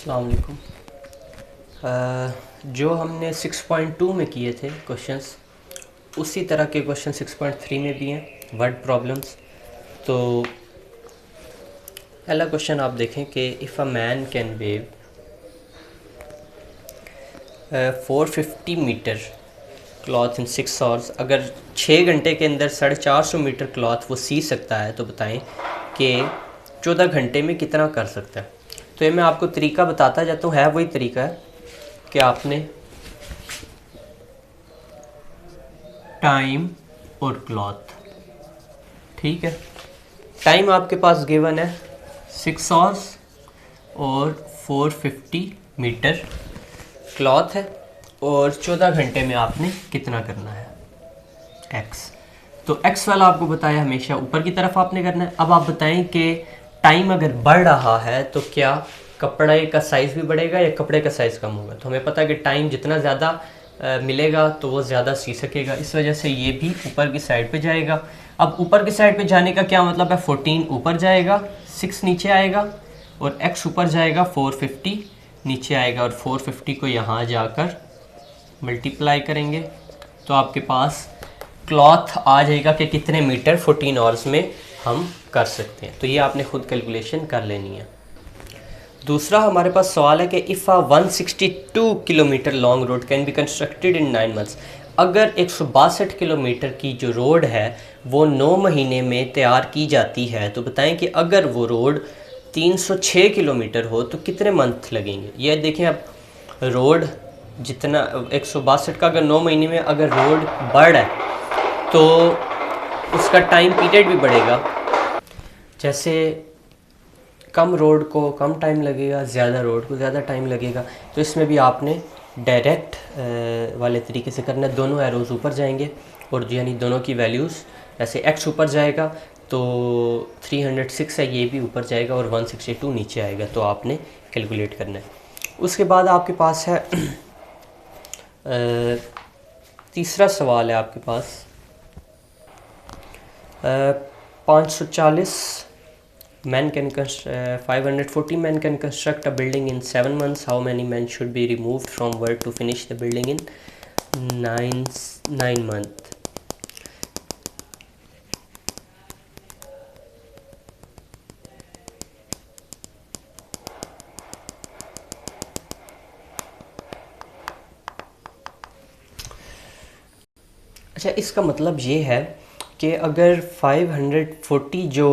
अस्सलाम वालेकुम। जो हमने 6.2 में किए थे क्वेश्चंस, उसी तरह के क्वेश्चन 6.3 में भी हैं, वर्ड प्रॉब्लम्स। तो पहला क्वेश्चन आप देखें कि if a man can weave 450 metre cloth in 6 hours, अगर 6 घंटे के अंदर 450 मीटर क्लॉथ वो सी सकता है, तो बताएं कि 14 घंटे में कितना कर सकता है। तो ये मैं आपको तरीका बताता जाता हूँ, है वही तरीका है कि आपने टाइम और क्लॉथ, ठीक है, टाइम आपके पास गिवन है 6 आवर्स और 450 मीटर क्लॉथ है, और 14 घंटे में आपने कितना करना है, एक्स। तो एक्स वाला आपको बताया हमेशा ऊपर की तरफ आपने करना है। अब आप बताएं कि टाइम अगर बढ़ रहा है तो क्या कपड़े का साइज़ भी बढ़ेगा या कपड़े का साइज़ कम होगा। तो हमें पता है कि टाइम जितना ज़्यादा मिलेगा तो वो ज़्यादा सी सकेगा, इस वजह से ये भी ऊपर की साइड पे जाएगा। अब ऊपर की साइड पे जाने का क्या मतलब है, 14 ऊपर जाएगा, 6 नीचे आएगा, और x ऊपर जाएगा, 450 नीचे आएगा, और 450 को यहाँ जाकर मल्टीप्लाई करेंगे तो आपके पास क्लॉथ आ जाएगा कि कितने मीटर 14 आवर्स में हम कर सकते हैं। तो ये आपने खुद कैलकुलेशन कर लेनी है। दूसरा हमारे पास सवाल है कि if a 162 kilometre long road can be constructed in 9 months, अगर 162 किलोमीटर की जो रोड है वो 9 महीने में तैयार की जाती है, तो बताएं कि अगर वो रोड 306 किलोमीटर हो तो कितने मंथ लगेंगे। ये देखें, अब रोड जितना 162 का अगर 9 महीने में अगर रोड बढ़ है तो उसका टाइम पीरियड भी बढ़ेगा। जैसे कम रोड को कम टाइम लगेगा, ज़्यादा रोड को ज़्यादा टाइम लगेगा। तो इसमें भी आपने डायरेक्ट वाले तरीके से करना है। दोनों एरोज़ ऊपर जाएंगे और यानी दोनों की वैल्यूज़, जैसे x ऊपर जाएगा तो 306 है, ये भी ऊपर जाएगा, और 162 नीचे आएगा। तो आपने कैलकुलेट करना है। उसके बाद आपके पास है तीसरा सवाल है आपके पास 540 men can 540 men can construct a building in 7 months. How many men should be removed from work to finish the building in 9 months? अच्छा, इसका मतलब ये है कि अगर 540 जो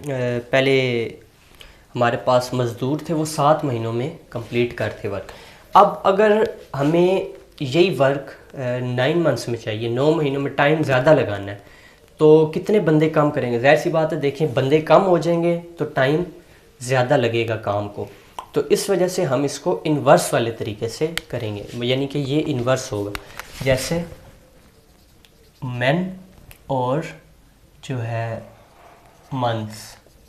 पहले हमारे पास मज़दूर थे वो 7 महीनों में कंप्लीट करते वर्क, अब अगर हमें यही वर्क 9 मंथ्स में चाहिए, 9 महीनों में टाइम ज़्यादा लगाना है, तो कितने बंदे काम करेंगे। ज़ाहिर सी बात है, देखें बंदे कम हो जाएंगे तो टाइम ज़्यादा लगेगा काम को। तो इस वजह से हम इसको इन्वर्स वाले तरीके से करेंगे, यानी कि ये इन्वर्स होगा, जैसे मैन और जो है मंथ्स,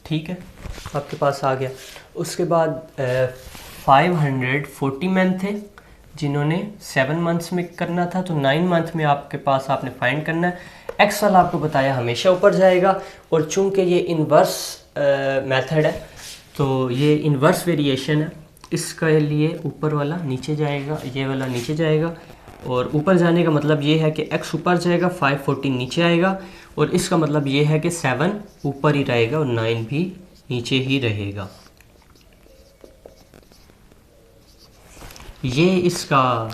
ठीक है, आपके पास आ गया। उसके बाद 540 मैन थे जिन्होंने 7 मंथ्स में करना था, तो 9 मंथ में आपके पास आपने फाइंड करना है। एक्स वाला आपको बताया हमेशा ऊपर जाएगा, और चूंकि ये इन्वर्स मेथड है तो ये इन्वर्स वेरिएशन है, इसके लिए ऊपर वाला नीचे जाएगा, ये वाला नीचे जाएगा, और ऊपर जाने का मतलब ये है कि x ऊपर जाएगा, 540 नीचे आएगा, और इसका मतलब ये है कि 7 ऊपर ही रहेगा और 9 भी नीचे ही रहेगा। ये इसका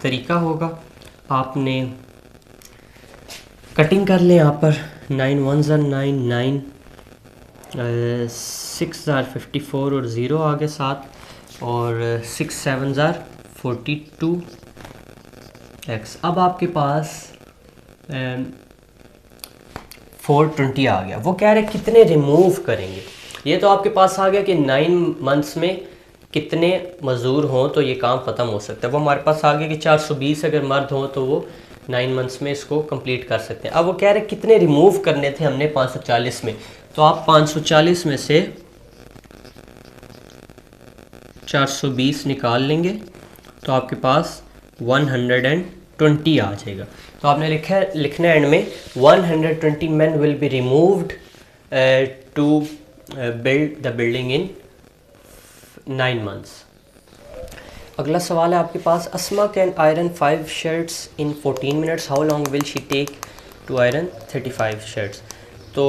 तरीका होगा। आपने कटिंग कर लें यहाँ पर, 9 1s are 9, 9 6 are 54 और 0 आगे 7, और 6 7s are 42 x। अब आपके पास 420 आ गया। वो कह रहे कितने रिमूव करेंगे। ये तो आपके पास आ गया कि 9 मंथ्स में कितने मज़दूर हों तो ये काम ख़त्म हो सकता है। वो हमारे पास आ गया कि 420 अगर मर्द हों तो वो 9 मंथ्स में इसको कंप्लीट कर सकते हैं। अब वो कह रहे कितने रिमूव करने थे हमने 540 में, तो आप 540 में से 420 निकाल लेंगे तो आपके पास 120 आ जाएगा। तो आपने लिखना एंड में 120 men will be removed to build the building in 9 months। अगला सवाल है आपके पास, Asma can iron 5 shirts in 14 minutes, how long will she take to iron 35 shirts. तो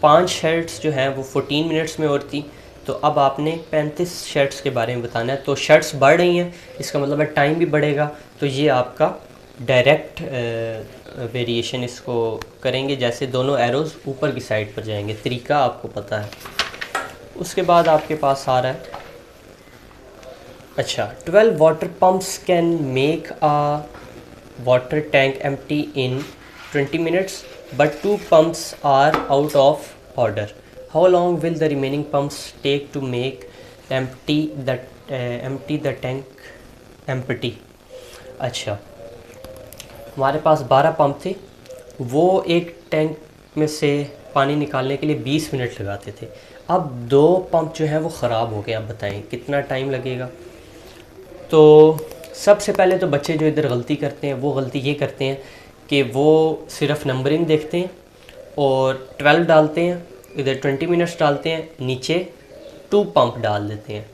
5 शर्ट्स जो हैं वो 14 मिनट्स में होती, तो अब आपने 35 शर्ट्स के बारे में बताना है। तो शर्ट्स बढ़ रही हैं, इसका मतलब है टाइम भी बढ़ेगा, तो ये आपका डायरेक्ट वेरिएशन इसको करेंगे, जैसे दोनों एरोज़ ऊपर की साइड पर जाएंगे, तरीका आपको पता है। उसके बाद आपके पास आ रहा है, अच्छा 12 water pumps can make a water tank empty in 20 minutes but 2 pumps are out of order, how long will the remaining pumps take to make empty the tank empty. अच्छा, हमारे पास 12 पंप थे, वो एक टैंक में से पानी निकालने के लिए 20 मिनट लगाते थे। अब 2 पंप जो हैं वो ख़राब हो गए, अब बताएं कितना टाइम लगेगा। तो सबसे पहले तो बच्चे जो इधर गलती करते हैं वो गलती ये करते हैं कि वो सिर्फ नंबरिंग देखते हैं और 12 डालते हैं, इधर 20 मिनट्स डालते हैं, नीचे 2 पंप डाल देते हैं।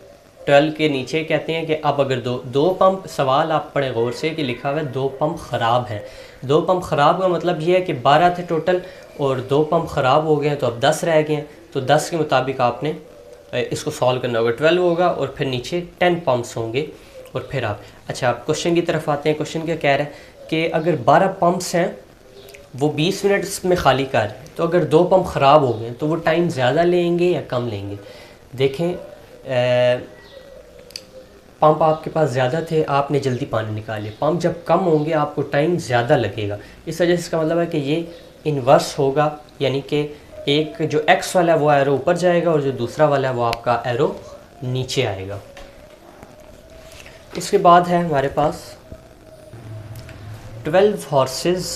12 के नीचे कहते हैं कि अब अगर दो पंप, सवाल आप पढ़े गौर से कि लिखा हुआ है 2 पंप ख़राब हैं। 2 पंप ख़राब का मतलब ये है कि 12 थे टोटल और 2 पंप ख़राब हो गए हैं, तो अब 10 रह गए हैं। तो 10 के मुताबिक आपने इसको सॉल्व करना होगा, 12 होगा और फिर नीचे 10 पंप्स होंगे और फिर आप, अच्छा आप क्वेश्चन की तरफ आते हैं। क्वेश्चन क्या कह रहा है कि अगर 12 पंप्स हैं वो 20 मिनट में खाली कर रहे हैं, तो अगर 2 पंप ख़राब हो गए तो वो टाइम ज़्यादा लेंगे या कम लेंगे। देखें, पंप आपके पास ज़्यादा थे, आपने जल्दी पानी निकाले। पंप जब कम होंगे आपको टाइम ज़्यादा लगेगा। इस वजह से इसका मतलब है कि ये इन्वर्स होगा, यानी कि एक जो एक्स वाला है वो एरो ऊपर जाएगा और जो दूसरा वाला है वो आपका एरो नीचे आएगा। इसके बाद है हमारे पास 12 horses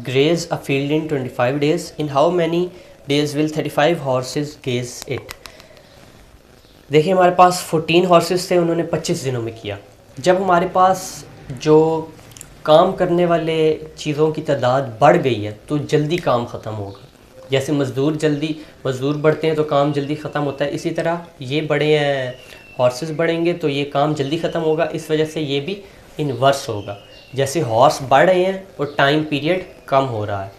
graze a field in 25 days, in how many days will 35 horses graze it. देखिए, हमारे पास 14 हॉर्सेस थे, उन्होंने 25 दिनों में किया। जब हमारे पास जो काम करने वाले चीज़ों की तादाद बढ़ गई है तो जल्दी काम ख़त्म होगा। जैसे मज़दूर बढ़ते हैं तो काम जल्दी ख़त्म होता है, इसी तरह ये बड़े हैं, हॉर्सेस बढ़ेंगे तो ये काम जल्दी ख़त्म होगा। इस वजह से ये भी इन्वर्स होगा, जैसे हॉर्स बढ़ रहे हैं और टाइम पीरियड कम हो रहा है।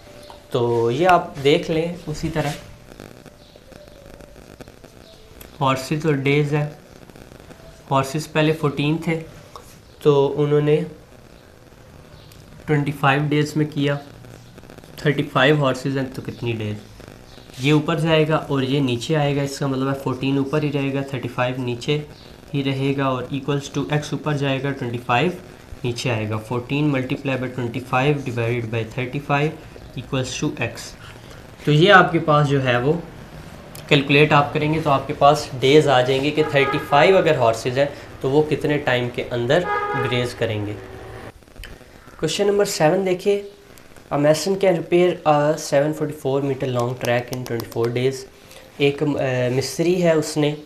तो ये आप देख लें उसी तरह, हॉर्सेस और डेज़ है। हॉर्सेस पहले 14 थे तो उन्होंने 25 डेज़ में किया। 35 हॉर्सेस हैं तो कितनी डेज़, ये ऊपर जाएगा और ये नीचे आएगा, इसका मतलब है 14 ऊपर ही रहेगा, 35 नीचे ही रहेगा और इक्वल्स टू एक्स ऊपर जाएगा, 25 नीचे आएगा। 14 multiply by 25 divided by 35 equals to x. तो ये आपके पास जो है वो कैलकुलेट आप करेंगे तो आपके पास डेज़ आ जाएंगे कि 35 अगर हॉर्सेस हैं तो वो कितने टाइम के अंदर ग्रेज करेंगे। क्वेश्चन नंबर 7 देखिए, a mason can repair a 744 meter long track in 24 days. एक मिस्त्री है, उसने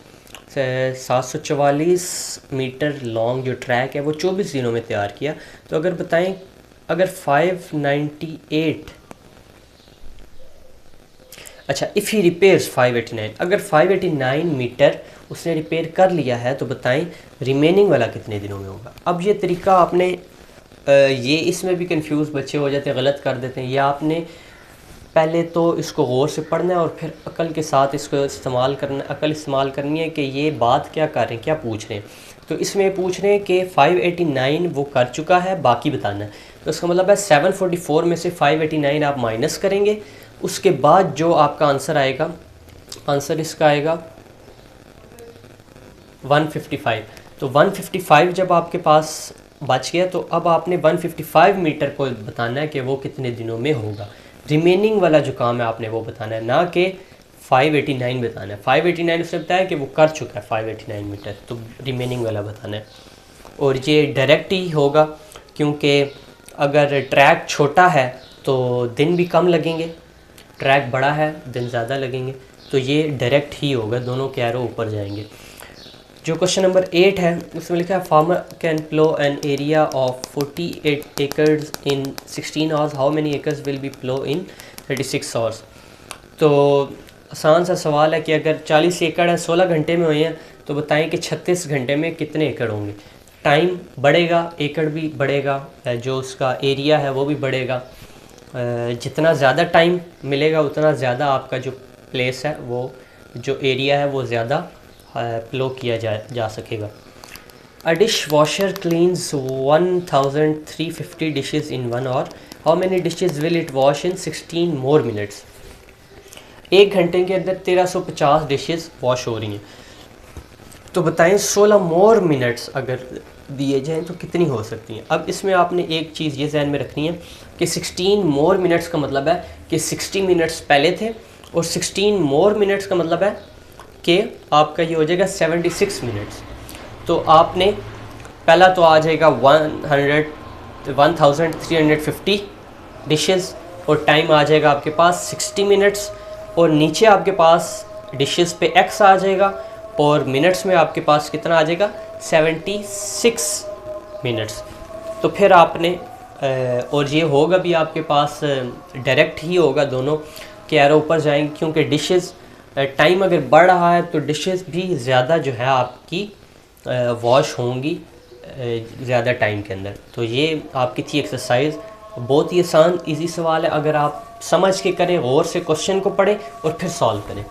744 मीटर लॉन्ग जो ट्रैक है वो 24 दिनों में तैयार किया। तो अगर बताएं, अगर 598, अच्छा इफ़ ही रिपेयर्स 589, अगर 589 मीटर उसने रिपेयर कर लिया है तो बताएं रिमेनिंग वाला कितने दिनों में होगा। अब ये तरीका आपने ये इसमें भी कंफ्यूज बच्चे हो जाते हैं, गलत कर देते हैं। या आपने पहले तो इसको गौर से पढ़ना है और फिर अकल के साथ इसको इस्तेमाल करना, अकल इस्तेमाल करनी है कि ये बात क्या कर रहे हैं, क्या पूछ रहे हैं। तो इसमें पूछ रहे हैं कि 589 वो कर चुका है, बाकी बताना है। तो इसका मतलब है 744 में से 589 आप माइनस करेंगे, उसके बाद जो आपका आंसर आएगा, आंसर इसका आएगा 155। तो 155 जब आपके पास बच गया तो अब आपने 155 मीटर को बताना है कि वो कितने दिनों में होगा। रिमेनिंग वाला जो काम है आपने वो बताना है, ना कि 589 बताना है। 589 उसने बताया कि वो कर चुका है 589 मीटर, तो रिमेनिंग वाला बताना है। और ये डायरेक्ट ही होगा, क्योंकि अगर ट्रैक छोटा है तो दिन भी कम लगेंगे, ट्रैक बड़ा है दिन ज़्यादा लगेंगे, तो ये डायरेक्ट ही होगा, दोनों के एरो ऊपर जाएंगे। जो क्वेश्चन नंबर 8 है उसमें लिखा है farmer can plough an area of 48 acres in 16 hours, how many acres will be plough in 36 hours. तो आसान सा सवाल है कि अगर 40 एकड़ है 16 घंटे में हुए हैं तो बताएं कि 36 घंटे में कितने एकड़ होंगे। टाइम बढ़ेगा, एकड़ भी बढ़ेगा, जो उसका एरिया है वो भी बढ़ेगा। जितना ज़्यादा टाइम मिलेगा उतना ज़्यादा आपका जो प्लेस है, वो जो एरिया है वो ज़्यादा प्लो किया जा सकेगा। A dishwasher cleans 1350 dishes in 1 hour. How many dishes will it wash in 16 more minutes? 1 घंटे के अंदर 1350 डिशेस वॉश हो रही हैं। तो बताएं 16 मोर मिनट्स अगर दिए जाएं तो कितनी हो सकती हैं। अब इसमें आपने एक चीज़ ये ध्यान में रखनी है कि 16 मोर मिनट्स का मतलब है कि 60 मिनट्स पहले थे, और 16 मोर मिनट्स का मतलब है कि आपका ये हो जाएगा 76 मिनट्स। तो आपने पहला तो आ जाएगा 1350 डिशेस, और टाइम आ जाएगा आपके पास 60 मिनट्स, और नीचे आपके पास डिशेस पे x आ जाएगा, और मिनट्स में आपके पास कितना आ जाएगा 76 मिनट्स। तो फिर आपने और ये होगा भी आपके पास डायरेक्ट ही होगा, दोनों के एरो ऊपर जाएंगे, क्योंकि डिशेस टाइम अगर बढ़ रहा है तो डिशेस भी ज़्यादा जो है आपकी वॉश होंगी ज़्यादा टाइम के अंदर। तो ये आपकी थी एक्सरसाइज, बहुत ही आसान इजी सवाल है। अगर आप समझ के करें, गौर से क्वेश्चन को पढ़ें और फिर सॉल्व करें।